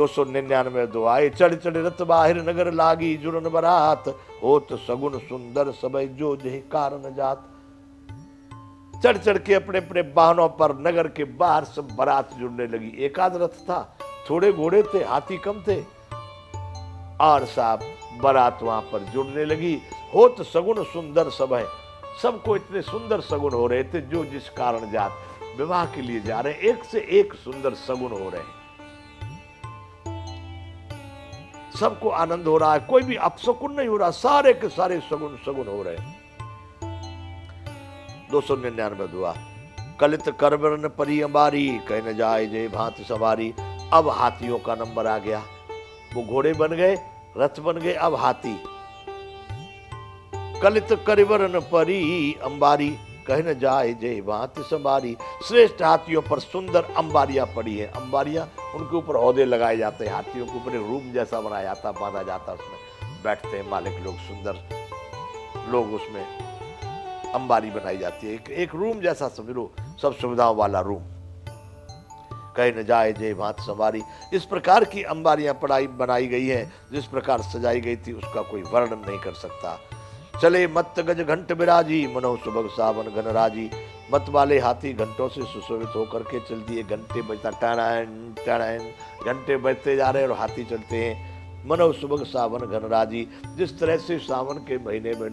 299 दुआए चढ़ चढ़ रत बाहिर नगर लागी जुड़न बरात होत सगुन सुंदर सबय जो जही कारण जात। चढ़ चढ़ के अपने अपने वाहनों पर नगर के बाहर सब बारात जुड़ने लगी। एकाध रथ था, थोड़े घोड़े थे, हाथी कम थे, और साहब बारात वहां पर जुड़ने लगी। होत सगुन सुंदर सबय, सबको इतने सुंदर सगुन हो रहे थे जो जिस कारण जात, विवाह के लिए जा रहे हैं, एक से एक सुंदर सगुन हो रहे हैं, सबको आनंद हो रहा है, कोई भी अपशकुन नहीं हो रहा, सारे के सारे सगुन सगुन हो रहे हैं। 299 दुआ कलित करबरन परी अंबारी कह न जाए जय भांति सवारी। अब हाथियों का नंबर आ गया, वो घोड़े बन गए, रथ बन गए, अब हाथी। कलित करबरन परी अंबारी कह न जाए जय भांति सवारी। श्रेष्ठ हाथियों पर सुंदर अंबारियां पड़ी है। अंबारियां उनके ऊपर औहदे लगाए जाते हैं, हाथियों के ऊपर रूम जैसा बनाया जाता, बांधा जाता, उसमें बैठते हैं मालिक लोग, सुंदर लोग, उसमें अंबारी बनाई जाती है, एक रूम जैसा समझ लो, सब सुविधाओं वाला रूम। कहीं न जाए जय भांति सवारी। इस प्रकार की अंबारियां बनाई गई हैं, जिस प्रकार सजाई गई थी उसका कोई वर्णन नहीं कर सकता। चले मत गज घंट बिराजी मनो सुबह सावन घन राजी। मत वाले हाथी घंटों से सुशोभित होकर के चल दिए, घंटे बजता टड़ैन टड़ैन, घंटे बजते जा रहे हैं और हाथी चलते हैं। मनो सुबह सावन घन राजी, जिस तरह से सावन के महीने में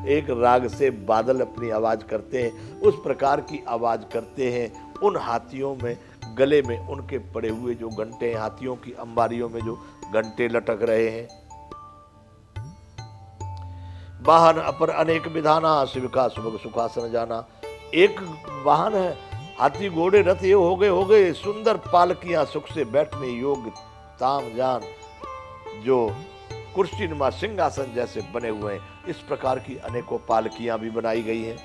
एक राग से बादल अपनी आवाज करते हैं, उस प्रकार की आवाज करते हैं। उन हाथियों में गले में उनके पड़े हुए जो घंटे हैं, हाथियों की अंबारियों में जो घंटे लटक रहे हैं। वाहन अपर अनेक विधाना शिव का सुबह सुखासन जाना। एक वाहन है, हाथी घोड़े रथ ये हो गए सुंदर पालकियां, सुख से बैठने योग्य ताम जान, जो कुर्सी नुमा सिंहासन जैसे बने हुए हैं। इस प्रकार की अनेकों पालकियां भी बनाई गई हैं,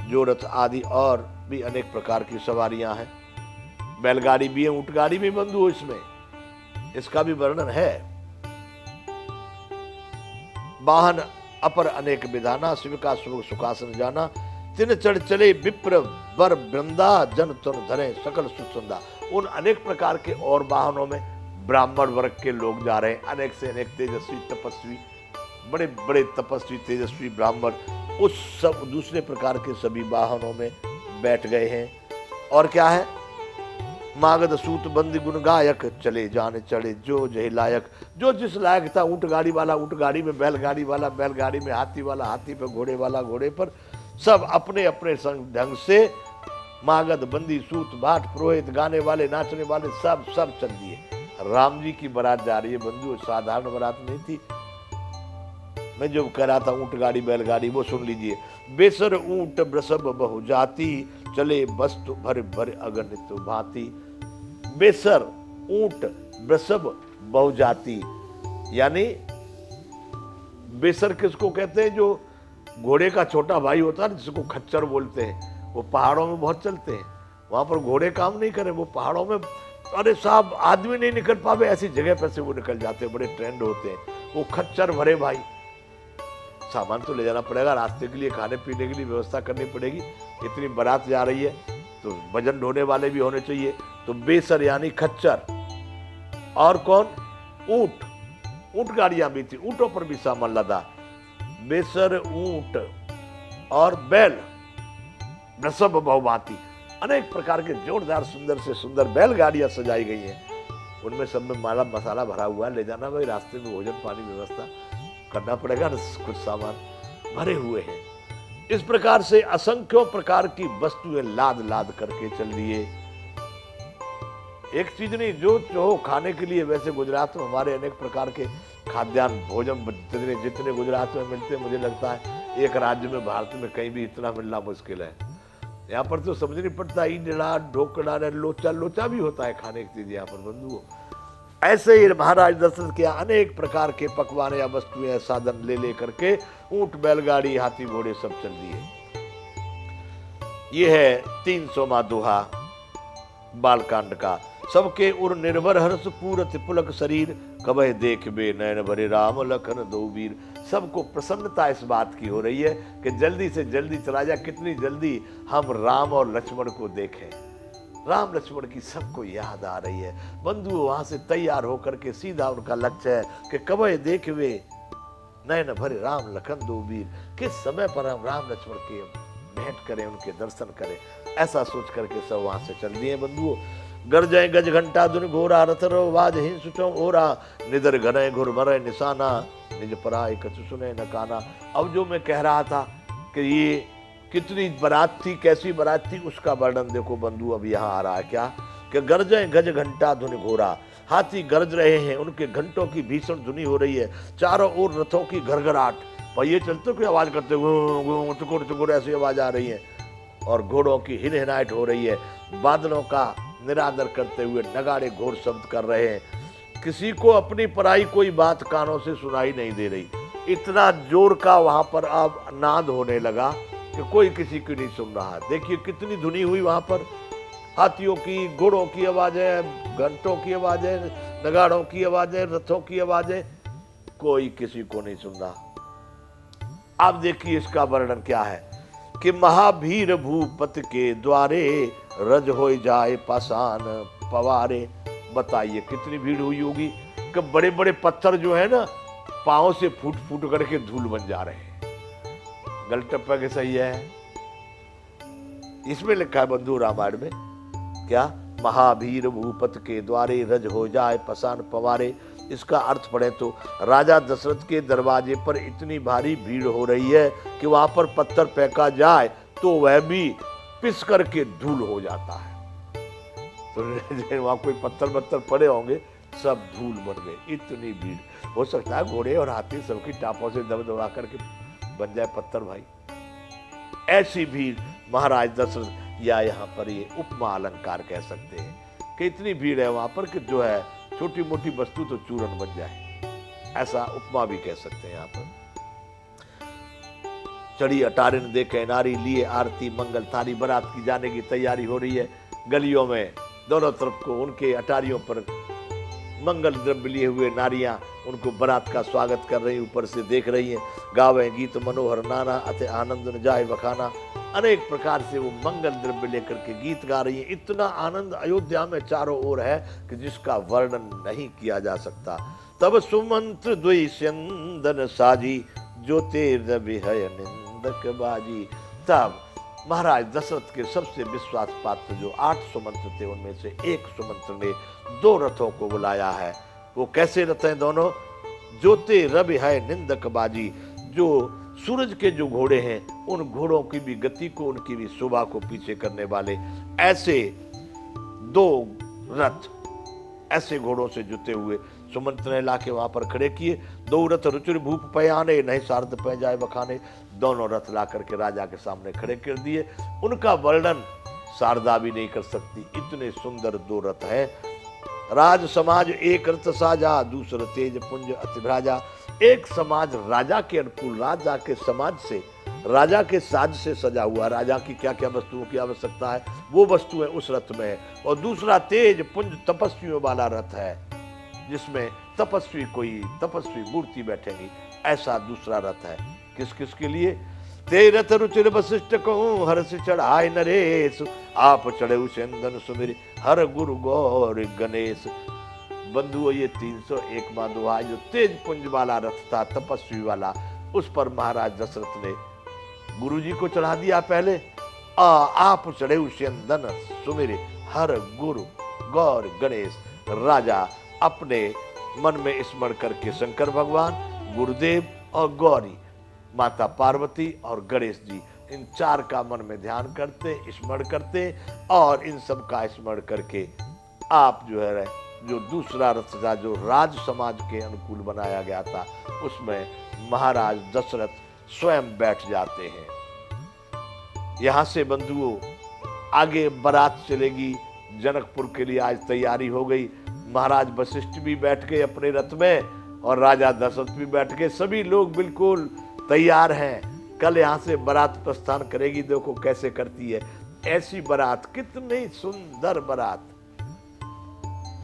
जो रथ आदि और भी अनेक प्रकार की सवारियां हैं। बैलगाड़ी भी है, ऊंटगाड़ी भी बंधु इसमें, इसका भी वर्णन है। वाहन अपर अनेक विधाना शिव का सुखासन जाना। तिन चढ़ चले विप्र वर वृंदा जन तुन धरे सकल सुसंदा। उन अनेक प्रकार के और वाहनों में ब्राह्मण वर्ग के लोग जा रहे हैं, अनेक से अनेक तेजस्वी तपस्वी, बड़े बड़े तपस्वी तेजस्वी ब्राह्मण उस सब दूसरे प्रकार के सभी वाहनों में बैठ गए हैं। और क्या है, मागध सूत बंदी गुण गायक चले जाने चढ़े जो जय लायक। जो जिस लायक था, ऊंट गाड़ी वाला ऊंट गाड़ी में, बैलगाड़ी वाला बैलगाड़ी में, हाथी वाला हाथी पर, घोड़े वाला घोड़े पर, सब अपने अपने संग ढंग से, मागध बंदी सूत भाट पुरोहित गाने वाले नाचने वाले सब चल दिए। राम जी की बारात जा रही है बंधु, साधारण बारात नहीं थी। मैं जो कह रहा था ऊंट गाड़ी बैलगाड़ी, वो सुन लीजिए। बेसर ऊंट वृषभ बहु जाति चले वस्तु भर भर अगणित भांति। बेसर ऊंट वृषभ बहु जाति, यानी बेसर किसको कहते हैं, जो घोड़े का छोटा भाई होता है जिसको खच्चर बोलते हैं। वो पहाड़ों में बहुत चलते हैं, वहां पर घोड़े काम नहीं करें, वो पहाड़ों में, अरे साहब आदमी नहीं निकल पावे ऐसी जगह पर से वो निकल जाते हैं, बड़े ट्रेंड होते हैं वो खच्चर भरे भाई। सामान तो ले जाना पड़ेगा, रास्ते के लिए खाने पीने के लिए व्यवस्था करनी पड़ेगी, इतनी बारात जा रही है तो वजन ढोने वाले भी होने चाहिए। तो बेसर यानी खच्चर, और कौन, ऊंट, ऊंट गाड़ियां भी थी, ऊंटों पर भी सामान लदा। बेसर ऊंट और बैल, वृषभ बहुभांति, अनेक प्रकार के जोरदार सुंदर से सुंदर बैलगाड़ियां सजाई गई हैं। उनमें सब में माला मसाला भरा हुआ है, ले जाना भाई, रास्ते में भोजन पानी व्यवस्था करना पड़ेगा, कुछ सामान भरे हुए हैं। इस प्रकार से असंख्यों प्रकार की वस्तुएं लाद लाद करके चल दिए। एक चीज नहीं, जो चाहो खाने के लिए। वैसे गुजरात में हमारे अनेक प्रकार के खाद्यान्न भोजन जितने गुजरात में मिलते हैं, मुझे लगता है एक राज्य में भारत में कहीं भी इतना मिलना मुश्किल है। यहाँ पर तो समझ नहीं पड़ता, ईडड़ा ढोकड़ा लोचा, लोचा भी होता है खाने की चीज यहाँ पर बंधुओं। ऐसे ही महाराज दशरथ किया अनेक प्रकार के पकवान या वस्तुएं साधन ले ले करके ऊंट बैलगाड़ी हाथी घोड़े सब चल दिए। ये है 300वां दोहा बालकांड का। सबके उर निर्भर हर्ष पूरत पुलक शरीर कबह देख बे नयन भरे राम लखन दो वीर। सबको प्रसन्नता इस बात की हो रही है कि जल्दी से जल्दी चला जा, कितनी जल्दी हम राम और लक्ष्मण को देखें। राम लक्ष्मण की सबको याद आ रही है। बंधु वहां से तैयार होकर के सीधा उनका लक्ष्य है कि कबे देखवे नयन भरे राम लखन दो वीर, किस समय पर हम राम लक्ष्मण के भेंट करें, उनके दर्शन करें। ऐसा सोच करके सब वहां से चल दिए बंधुओं। गरजय गज घंटा धुन घोरा रथ रो वाज हिंस सुचो ओरा, निदर घनय घुर मरय निशाना, निज पराय कछु सुने न काना। अब जो मैं कह रहा था कि ये कितनी बारात थी, कैसी बारात थी, उसका वर्णन देखो बंधु अब यहाँ आ रहा है। क्या कि गरजय गज घंटा धुन घोरा, हाथी गरज रहे हैं, उनके घंटों की भीषण धुनी हो रही है, चारों ओर रथों की घरघराहट, पहिए चलते हुए आवाज करते हुए चुकुर चुकुर ऐसी आवाज आ रही है, और घोड़ों की हिनहिनाहट हो रही है, बादलों का निरादर करते हुए नगाड़े घोर शब्द कर रहे हैं। किसी को अपनी पराई कोई बात कानों से सुनाई नहीं दे रही, इतना जोर का वहां पर अब नाद होने लगा कि कोई किसी की नहीं सुन रहा। देखिए कितनी धुनी हुई वहां पर, हाथियों की, घोड़ों की आवाजें, घंटों की आवाजें, नगाड़ों की आवाजें, रथों की आवाजें, कोई किसी को नहीं सुन रहा। अब देखिए इसका वर्णन क्या है कि महावीर भूपत के द्वारे रज हो जाए पाषाण पवारे। बताइए कितनी भीड़ हुई होगी कि बड़े बड़े पत्थर जो है ना पांव से फूट फूट करके धूल बन जा रहे हैं। गलटप्पा के सही है, इसमें लिखा है बंधु रामायण में क्या, महावीर भूपत के द्वारे रज हो जाए पाषाण पवारे। इसका अर्थ पढ़े तो राजा दशरथ के दरवाजे पर इतनी भारी भीड़ हो रही है कि वहां पर पत्थर फेंका जाए तो वह भी पिस करके धूल हो जाता है। तो वहां कोई पत्थर पड़े होंगे, सब धूल बन गए, इतनी भीड़। हो सकता है घोड़े और हाथी सबकी टापों से दबा करके बन जाए पत्थर भाई। ऐसी भीड़ महाराज दशरथ, या यहाँ पर ये उपमा अलंकार कह सकते हैं कि इतनी भीड़ है वहां पर कि जो है छोटी मोटी वस्तु तो चूरन बन जाए, ऐसा उपमा भी कह सकते हैं। यहाँ पर चढ़ी अटारिन देखे नारी, लिए आरती मंगल थारी, बारात की जाने की तैयारी हो रही है। गलियों में दोनों तरफ को उनके अटारियों पर मंगल द्रव्य लिए हुए नारियां उनको बारात का स्वागत कर रही, ऊपर से देख रही हैं। गावे गीत मनोहर नाना, अति आनंद न जाए बखाना। अनेक प्रकार से वो मंगल द्रव्य लेकर के गीत गा रही है। इतना आनंद अयोध्या में चारों ओर है कि जिसका वर्णन नहीं किया जा सकता। तब सुमंत्र द्वैस्यंदन साजी, ज्योतिर्रवि है निंदक बाजी। तब महाराज दशरथ के सबसे विश्वास पात्र जो 8 सुमंत्र थे, उनमें से एक सुमंत्र ने 2 रथों को बुलाया है। वो कैसे रथ हैं दोनों? ज्योतिर्रवि है निंदक बाजी, जो सूरज के जो घोड़े हैं उन घोड़ों की भी गति को, उनकी भी शोभा को पीछे करने वाले ऐसे 2 रथ, ऐसे घोड़ों से जुते हुए सुमंत्र ने लाके वहां पर खड़े किए। 2 रथ रुचिर भूप पयाने, नहीं सारथ पै जाए बखाने। दोनों रथ ला करके राजा के सामने खड़े कर दिए। उनका वर्णन शारदा भी नहीं कर सकती, इतने सुंदर 2 रथ हैं। राज समाज एक रथ साजा, दूसरा तेज पुंज अतिभ्राजा। एक समाज राजा के अनुकूल, राजा के समाज से, राजा के साज से सजा हुआ, राजा की क्या क्या वस्तुओं की आवश्यकता है वो वस्तुएं उस रथ में है। और दूसरा तेज पुंज तपस्वियों वाला रथ है, जिसमें तपस्वी कोई तपस्वी मूर्ति बैठेगी, ऐसा दूसरा रथ है। किस किस के लिए? ते रथ रुचिर वशिष्ठ को हर्ष चढ़ाए नरेश, आप चढ़े उसेंदन सुमिर हर गुरु गौर गणेश। बंधुओं ये 301वां दोहा जो तेज पुंज वाला रथ था, तपस्वी वाला, उस पर महाराज दशरथ ने गुरु जी को चढ़ा दिया पहले। आप चढ़े उसेंदन सुमिर हर गुरु गौर गणेश। राजा अपने मन में स्मरण करके शंकर भगवान, गुरुदेव और गौरी माता पार्वती और गणेश जी, इन 4 का मन में ध्यान करते, स्मरण करते, और इन सब का स्मरण करके आप जो है जो दूसरा रथ था जो राज समाज के अनुकूल बनाया गया था, उसमें महाराज दशरथ स्वयं बैठ जाते हैं। यहां से बंधुओं आगे बारात चलेगी जनकपुर के लिए। आज तैयारी हो गई, महाराज वशिष्ठ भी बैठ गए अपने रथ में और राजा दशरथ भी बैठ गए, सभी लोग बिल्कुल तैयार हैं। कल यहाँ से बारात प्रस्थान करेगी, देखो कैसे करती है। ऐसी बारात, कितनी सुंदर बारात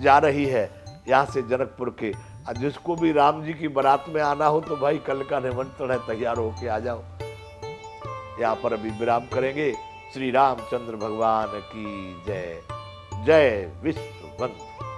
जा रही है यहाँ से जनकपुर के। जिसको भी राम जी की बारात में आना हो तो भाई कल का निमंत्रण है, तैयार होके आ जाओ। यहाँ पर अभी विराम करेंगे। श्री रामचंद्र भगवान की जय। जय विश्ववंत।